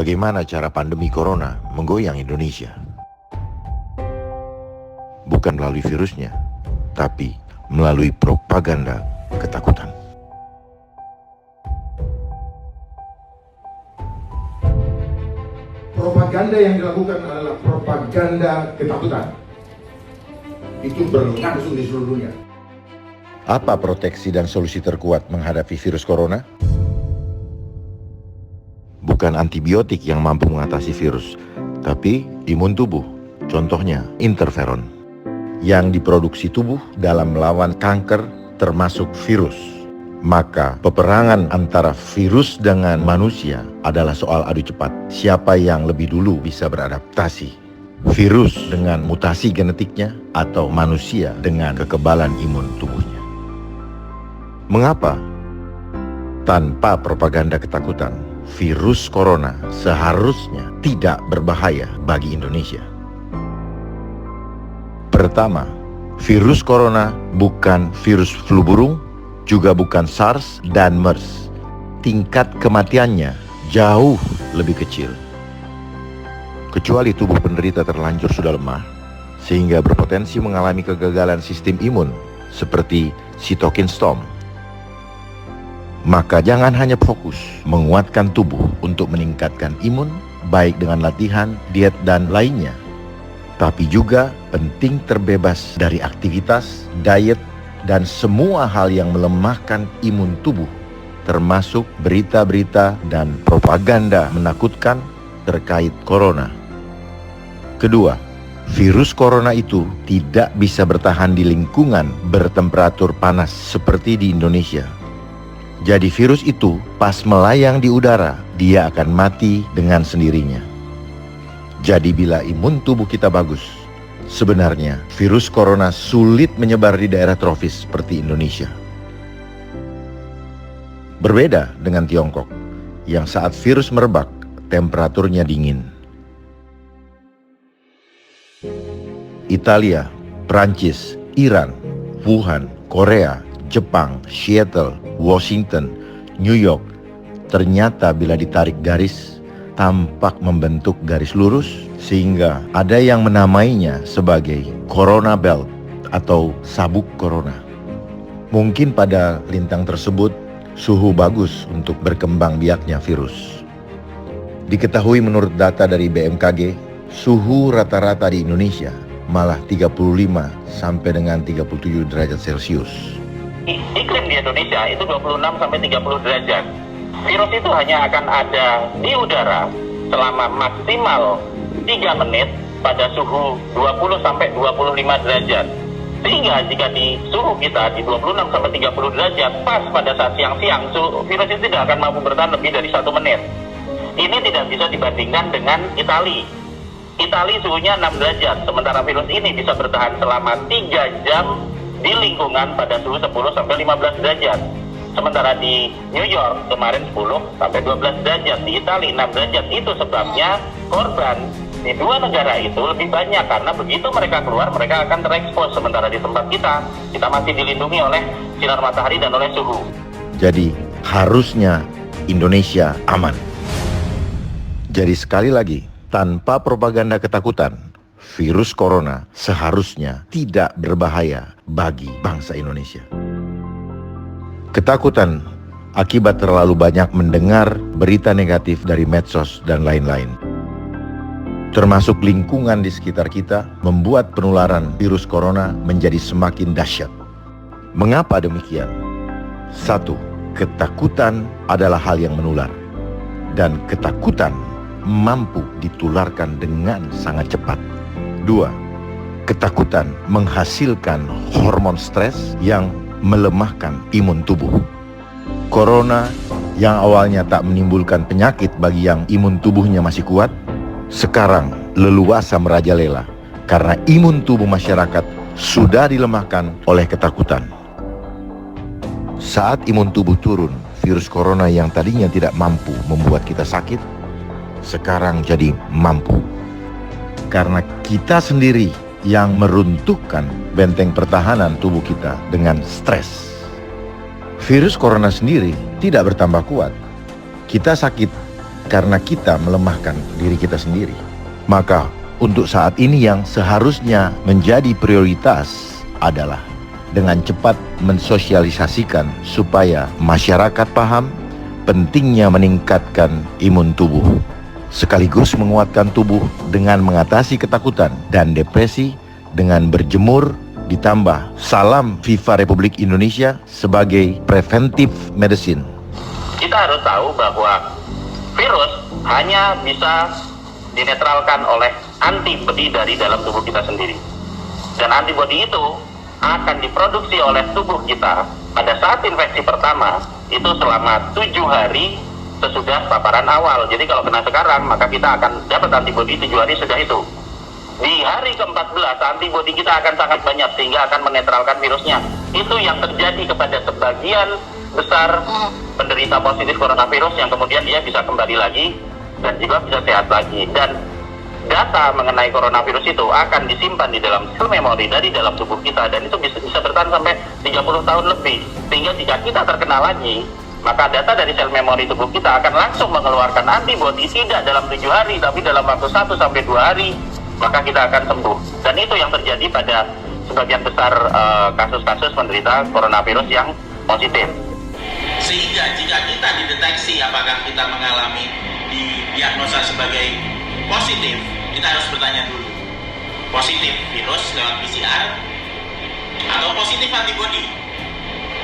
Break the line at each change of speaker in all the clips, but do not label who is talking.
Bagaimana cara pandemi corona menggoyang Indonesia? Bukan melalui virusnya, tapi melalui propaganda ketakutan.
Propaganda yang dilakukan adalah propaganda ketakutan. Itu berlangsung di seluruh dunia.
Apa proteksi dan solusi terkuat menghadapi virus corona? Bukan antibiotik yang mampu mengatasi virus, tapi imun tubuh. Contohnya interferon, yang diproduksi tubuh dalam melawan kanker termasuk virus. Maka peperangan antara virus dengan manusia adalah soal adu cepat. Siapa yang lebih dulu bisa beradaptasi? Virus dengan mutasi genetiknya atau manusia dengan kekebalan imun tubuhnya? Mengapa? Tanpa propaganda ketakutan, virus corona seharusnya tidak berbahaya bagi Indonesia. Pertama, virus corona bukan virus flu burung, juga bukan SARS dan MERS. Tingkat kematiannya jauh lebih kecil. Kecuali tubuh penderita terlanjur sudah lemah, sehingga berpotensi mengalami kegagalan sistem imun seperti cytokine storm. Maka jangan hanya fokus menguatkan tubuh untuk meningkatkan imun, baik dengan latihan, diet, dan lainnya. Tapi juga penting terbebas dari aktivitas, diet, dan semua hal yang melemahkan imun tubuh, termasuk berita-berita dan propaganda menakutkan terkait corona. Kedua, virus corona itu tidak bisa bertahan di lingkungan bertemperatur panas seperti di Indonesia. Jadi virus itu pas melayang di udara, dia akan mati dengan sendirinya. Jadi bila imun tubuh kita bagus, sebenarnya virus corona sulit menyebar di daerah tropis seperti Indonesia. Berbeda dengan Tiongkok, yang saat virus merebak, temperaturnya dingin. Italia, Prancis, Iran, Wuhan, Korea, Jepang, Seattle, Washington, New York, ternyata bila ditarik garis, tampak membentuk garis lurus, sehingga ada yang menamainya sebagai Corona Belt atau sabuk corona. Mungkin pada lintang tersebut, suhu bagus untuk berkembang biaknya virus. Diketahui menurut data dari BMKG, suhu rata-rata di Indonesia malah 35 sampai dengan 37 derajat Celcius.
Iklim di Indonesia itu 26 sampai 30 derajat. Virus itu hanya akan ada di udara selama maksimal 3 menit pada suhu 20 sampai 25 derajat. Sehingga jika di suhu kita di 26 sampai 30 derajat, pas pada saat siang-siang, virus itu tidak akan mampu bertahan lebih dari 1 menit. Ini tidak bisa dibandingkan dengan Italia. Italia suhunya 6 derajat, sementara virus ini bisa bertahan selama 3 jam di lingkungan pada suhu 10 sampai 15 derajat. Sementara di New York kemarin 10 sampai 12 derajat, di Italia 6 derajat. Itu sebabnya korban di dua negara itu lebih banyak, karena begitu mereka keluar mereka akan terekspos. Sementara di tempat kita masih dilindungi oleh sinar matahari dan oleh suhu.
Jadi harusnya Indonesia aman. Jadi sekali lagi, tanpa propaganda ketakutan, virus corona seharusnya tidak berbahaya bagi bangsa Indonesia. Ketakutan akibat terlalu banyak mendengar berita negatif dari medsos dan lain-lain, termasuk lingkungan di sekitar kita, membuat penularan virus corona menjadi semakin dahsyat. Mengapa demikian? 1. Ketakutan adalah hal yang menular, dan ketakutan mampu ditularkan dengan sangat cepat. 2. Ketakutan menghasilkan hormon stres yang melemahkan imun tubuh. Corona yang awalnya tak menimbulkan penyakit bagi yang imun tubuhnya masih kuat, sekarang leluasa merajalela karena imun tubuh masyarakat sudah dilemahkan oleh ketakutan. Saat imun tubuh turun, virus corona yang tadinya tidak mampu membuat kita sakit, sekarang jadi mampu. Karena kita sendiri yang meruntuhkan benteng pertahanan tubuh kita dengan stres. Virus corona sendiri tidak bertambah kuat. Kita sakit karena kita melemahkan diri kita sendiri. Maka untuk saat ini yang seharusnya menjadi prioritas adalah dengan cepat mensosialisasikan supaya masyarakat paham pentingnya meningkatkan imun tubuh, sekaligus menguatkan tubuh dengan mengatasi ketakutan dan depresi dengan berjemur, ditambah salam FIFA Republik Indonesia sebagai preventive medicine.
Kita harus tahu bahwa virus hanya bisa dinetralkan oleh antibodi dari dalam tubuh kita sendiri. Dan antibodi itu akan diproduksi oleh tubuh kita pada saat infeksi pertama itu selama 7 hari sesudah paparan awal. Jadi kalau kena sekarang, maka kita akan dapat antibodi 7 hari sudah itu. Di hari ke-14, antibodi kita akan sangat banyak sehingga akan menetralkan virusnya. Itu yang terjadi kepada sebagian besar penderita positif coronavirus yang kemudian dia bisa kembali lagi dan juga bisa sehat lagi. Dan data mengenai coronavirus itu akan disimpan di dalam sel memori dari dalam tubuh kita, dan itu bisa bertahan sampai 30 tahun lebih. Sehingga jika kita terkena lagi, maka data dari sel memori tubuh kita akan langsung mengeluarkan antibodi tidak dalam 7 hari, tapi dalam waktu 1 sampai 2 hari, maka kita akan sembuh. Dan itu yang terjadi pada sebagian besar kasus-kasus penderita coronavirus yang positif.
Sehingga jika kita dideteksi apakah kita mengalami didiagnosa sebagai positif, kita harus bertanya dulu, positif virus lewat PCR atau positif antibodi?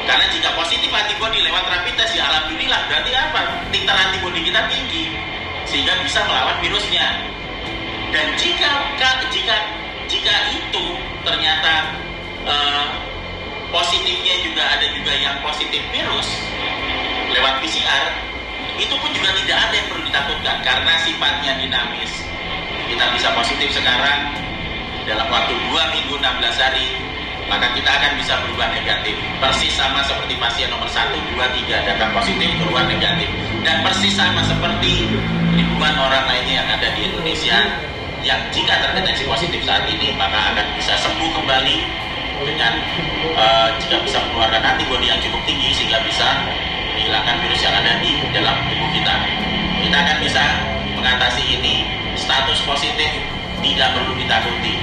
Karena jika positif antibodi lewat rapid test, ya alhamdulillah, berarti apa? Titer antibodi kita tinggi sehingga bisa melawan virusnya. Dan jika itu ternyata positifnya juga ada juga yang positif virus lewat PCR, itu pun juga tidak ada yang perlu ditakutkan karena sifatnya dinamis. Kita bisa positif sekarang, dalam waktu 2 minggu 16 hari, maka kita akan bisa berubah negatif. Persis sama seperti pasien nomor 1, 2, 3 datang positif, keluar negatif. Dan persis sama seperti ribuan orang lainnya yang ada di Indonesia yang jika terdeteksi positif saat ini, maka akan bisa sembuh kembali dengan jika bisa mengeluarkan antibodi yang cukup tinggi sehingga bisa menghilangkan virus yang ada di dalam tubuh kita. Kita akan bisa mengatasi ini. Status positif tidak perlu ditakuti.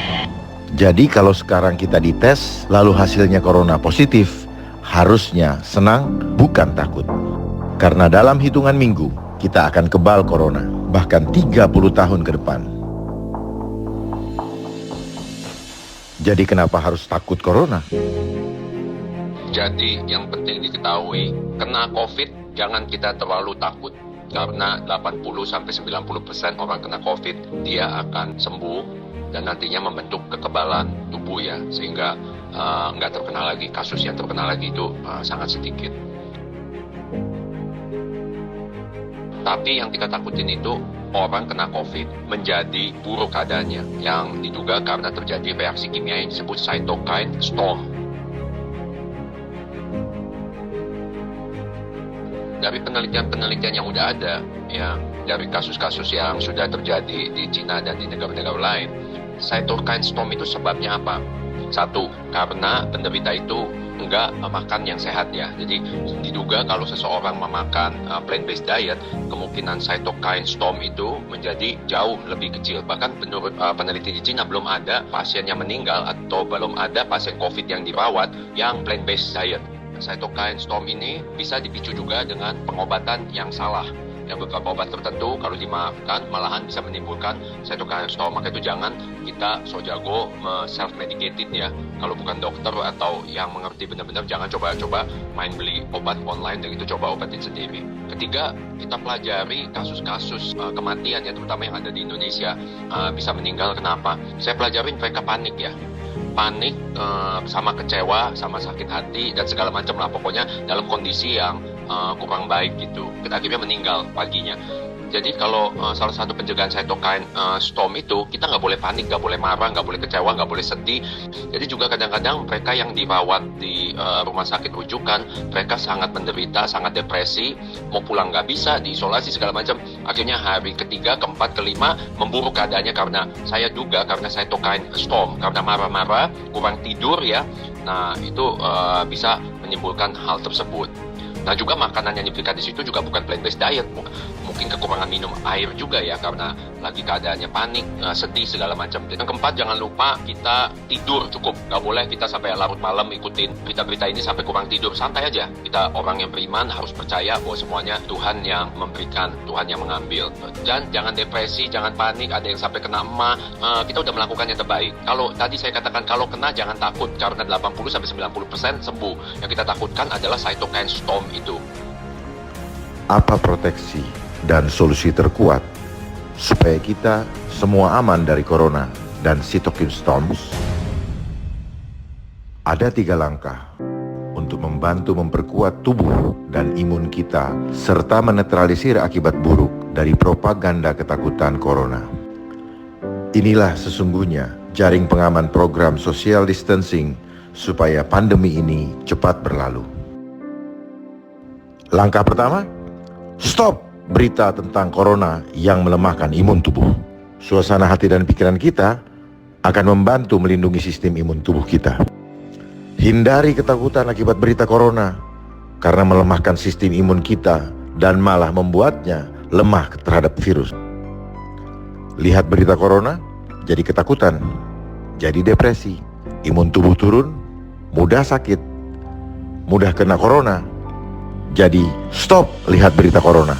Jadi kalau sekarang kita dites lalu hasilnya corona positif, harusnya senang bukan takut. Karena dalam hitungan minggu kita akan kebal corona, bahkan 30 tahun ke depan. Jadi kenapa harus takut corona?
Jadi yang penting diketahui, kena COVID jangan kita terlalu takut. Karena 80-90% orang kena COVID, dia akan sembuh dan nantinya membentuk kekebalan tubuh ya. Sehingga nggak terkena lagi, kasus yang terkena lagi itu sangat sedikit. Tapi yang kita takutin itu orang kena COVID menjadi buruk keadaannya, yang diduga karena terjadi reaksi kimia yang disebut cytokine storm. Dari penelitian-penelitian yang udah ada, ya, dari kasus-kasus yang sudah terjadi di Cina dan di negara-negara lain, cytokine storm itu sebabnya apa? Satu, karena penderita itu enggak makan yang sehat ya. Jadi diduga kalau seseorang memakan plant-based diet, kemungkinan cytokine storm itu menjadi jauh lebih kecil. Bahkan menurut peneliti di Cina belum ada pasien yang meninggal atau belum ada pasien COVID yang dirawat yang plant-based diet. Cytokine storm ini bisa dipicu juga dengan pengobatan yang salah. Yang beberapa obat tertentu kalau dimakan malahan bisa menimbulkan cytokine storm. Maka itu jangan kita so jago self-medicated ya. Kalau bukan dokter atau yang mengerti benar-benar, jangan coba-coba main beli obat online dan itu coba obatin sendiri. Ketiga, kita pelajari kasus-kasus kematian ya, terutama yang ada di Indonesia bisa meninggal. Kenapa? Saya pelajarin mereka panik ya. Panik, sama kecewa, sama sakit hati dan segala macam lah, pokoknya dalam kondisi yang kurang baik gitu. Akhirnya meninggal paginya. Jadi kalau salah satu pencegahan cytokine storm itu, kita nggak boleh panik, nggak boleh marah, nggak boleh kecewa, nggak boleh sedih. Jadi juga kadang-kadang mereka yang dirawat di rumah sakit rujukan, mereka sangat menderita, sangat depresi, mau pulang nggak bisa, diisolasi segala macam. Akhirnya hari ketiga, keempat, kelima memburuk keadaannya karena saya duga karena cytokine storm, karena marah-marah, kurang tidur ya. Nah itu bisa menimbulkan hal tersebut. Nah juga makanan yang diberikan di situ juga bukan plant-based diet, mungkin kekurangan minum air juga ya karena lagi keadaannya panik, sedih segala macam. Yang keempat, jangan lupa kita tidur cukup, nggak boleh kita sampai larut malam ikutin berita-berita ini sampai kurang tidur. Santai aja, kita orang yang beriman harus percaya bahwa semuanya Tuhan yang memberikan, Tuhan yang mengambil. Dan jangan depresi, jangan panik, ada yang sampai kena emah, kita udah melakukan yang terbaik. Kalau tadi saya katakan kalau kena jangan takut karena 80-90% sembuh. Yang kita takutkan adalah cytokine storm itu.
Apa proteksi dan solusi terkuat supaya kita semua aman dari corona dan cytokine storms? Ada 3 langkah untuk membantu memperkuat tubuh dan imun kita serta menetralisir akibat buruk dari propaganda ketakutan corona. Inilah sesungguhnya jaring pengaman program social distancing supaya pandemi ini cepat berlalu. Langkah pertama, stop berita tentang corona yang melemahkan imun tubuh. Suasana hati dan pikiran kita akan membantu melindungi sistem imun tubuh kita. Hindari ketakutan akibat berita corona karena melemahkan sistem imun kita dan malah membuatnya lemah terhadap virus. Lihat berita corona, jadi ketakutan, jadi depresi, imun tubuh turun, mudah sakit, mudah kena corona. Jadi stop lihat berita corona.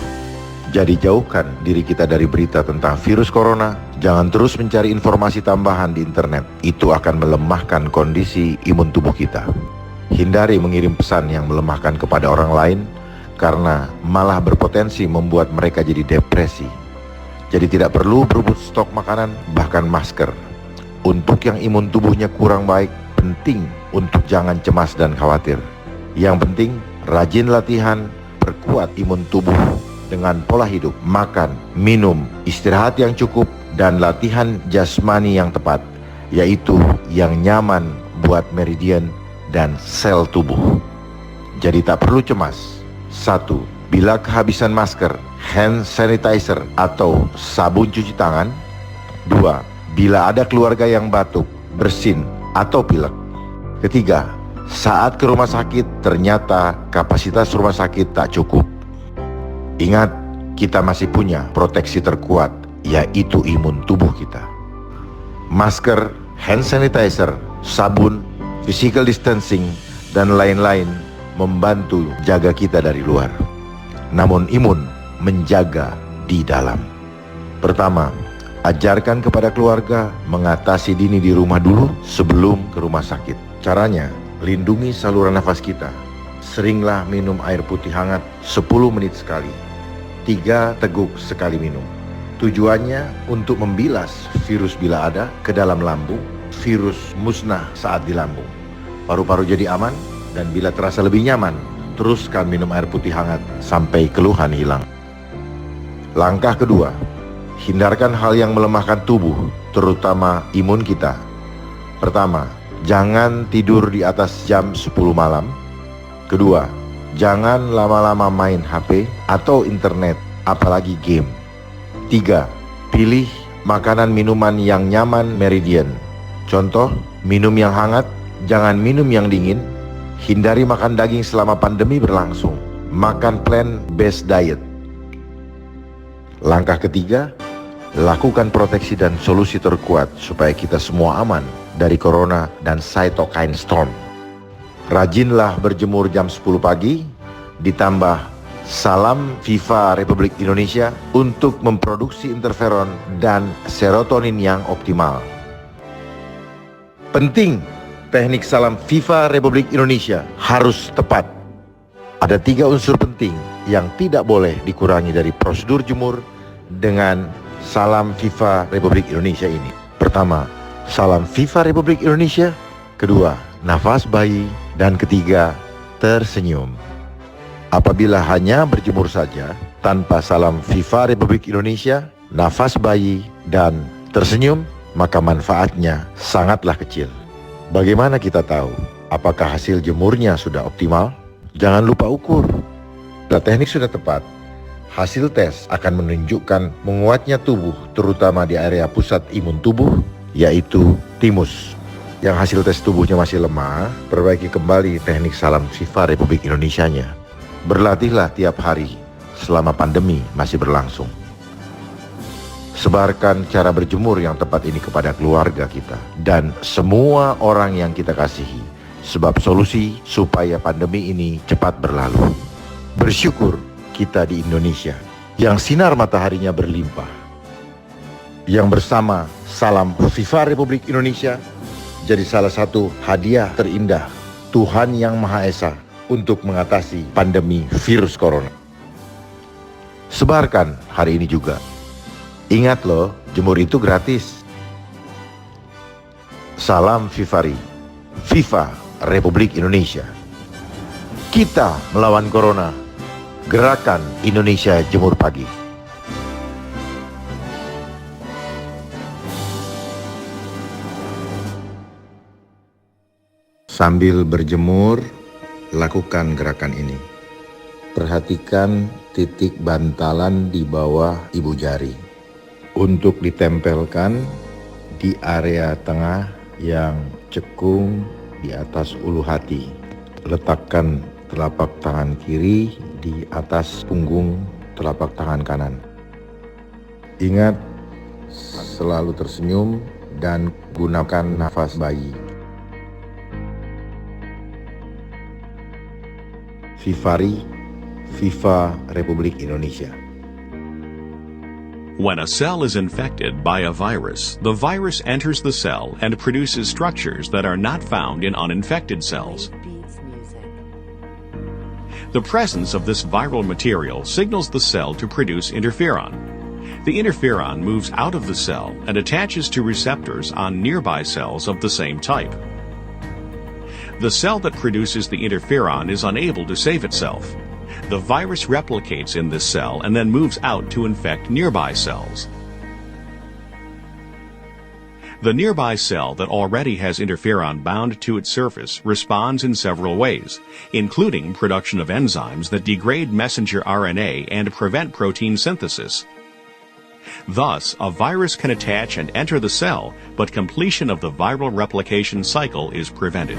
Jadi jauhkan diri kita dari berita tentang virus corona. Jangan terus mencari informasi tambahan di internet. Itu akan melemahkan kondisi imun tubuh kita. Hindari mengirim pesan yang melemahkan kepada orang lain karena malah berpotensi membuat mereka jadi depresi. Jadi tidak perlu berebut stok makanan, bahkan masker. Untuk yang imun tubuhnya kurang baik, penting untuk jangan cemas dan khawatir. Yang penting, rajin latihan, perkuat imun tubuh dengan pola hidup, makan, minum, istirahat yang cukup, dan latihan jasmani yang tepat, yaitu yang nyaman buat meridian dan sel tubuh. Jadi tak perlu cemas. 1. Bila kehabisan masker, hand sanitizer atau sabun cuci tangan. 2. Bila ada keluarga yang batuk, bersin, atau pilek. Ketiga, saat ke rumah sakit ternyata kapasitas rumah sakit tak cukup. Ingat, kita masih punya proteksi terkuat, yaitu imun tubuh kita. Masker, hand sanitizer, sabun, physical distancing, dan lain-lain membantu jaga kita dari luar. Namun imun menjaga di dalam. Pertama, ajarkan kepada keluarga mengatasi dini di rumah dulu sebelum ke rumah sakit. Caranya, lindungi saluran nafas kita. Seringlah minum air putih hangat 10 menit sekali. 3 teguk sekali minum. Tujuannya untuk membilas virus bila ada ke dalam lambung. Virus musnah saat di lambung. Paru-paru jadi aman, dan bila terasa lebih nyaman, teruskan minum air putih hangat sampai keluhan hilang. Langkah kedua, hindarkan hal yang melemahkan tubuh, terutama imun kita. Pertama, jangan tidur di atas jam 10 malam. Kedua, jangan lama-lama main HP atau internet, apalagi game. 3. Pilih makanan minuman yang nyaman meridian. Contoh, minum yang hangat, jangan minum yang dingin. Hindari makan daging selama pandemi berlangsung. Makan plant-based diet. Langkah ketiga, lakukan proteksi dan solusi terkuat supaya kita semua aman dari corona dan cytokine storm. Rajinlah berjemur jam 10 pagi, ditambah salam FIFA Republik Indonesia untuk memproduksi interferon dan serotonin yang optimal. Penting, teknik salam FIFA Republik Indonesia harus tepat. Ada 3 unsur penting yang tidak boleh dikurangi dari prosedur jemur dengan salam FIFA Republik Indonesia ini. Pertama, salam FIFA Republik Indonesia. Kedua, nafas bayi. Dan ketiga, tersenyum. Apabila hanya berjemur saja tanpa salam FIFA Republik Indonesia, nafas bayi, dan tersenyum, maka manfaatnya sangatlah kecil. Bagaimana kita tahu apakah hasil jemurnya sudah optimal? Jangan lupa ukur. Bila teknik sudah tepat, hasil tes akan menunjukkan menguatnya tubuh, terutama di area pusat imun tubuh, yaitu timus. Yang hasil tes tubuhnya masih lemah, perbaiki kembali teknik salam FIFA Republik Indonesia-nya. Berlatihlah tiap hari selama pandemi masih berlangsung. Sebarkan cara berjemur yang tepat ini kepada keluarga kita dan semua orang yang kita kasihi, sebab solusi supaya pandemi ini cepat berlalu. Bersyukur kita di Indonesia yang sinar mataharinya berlimpah, yang bersama salam FIFA Republik Indonesia jadi salah satu hadiah terindah Tuhan Yang Maha Esa untuk mengatasi pandemi virus corona. Sebarkan hari ini juga. Ingat loh, jemur itu gratis. Salam Fifari, FIFA Republik Indonesia. Kita melawan corona. Gerakan Indonesia Jemur Pagi. Sambil berjemur, lakukan gerakan ini. Perhatikan titik bantalan di bawah ibu jari. Untuk ditempelkan di area tengah yang cekung di atas ulu hati. Letakkan telapak tangan kiri di atas punggung telapak tangan kanan. Ingat, selalu tersenyum dan gunakan nafas bayi. Fifari, FIFA Republik Indonesia.
When a cell is infected by a virus, the virus enters the cell and produces structures that are not found in uninfected cells. The presence of this viral material signals the cell to produce interferon. The interferon moves out of the cell and attaches to receptors on nearby cells of the same type. The cell that produces the interferon is unable to save itself. The virus replicates in this cell and then moves out to infect nearby cells. The nearby cell that already has interferon bound to its surface responds in several ways, including production of enzymes that degrade messenger RNA and prevent protein synthesis. Thus, a virus can attach and enter the cell, but completion of the viral replication cycle is prevented.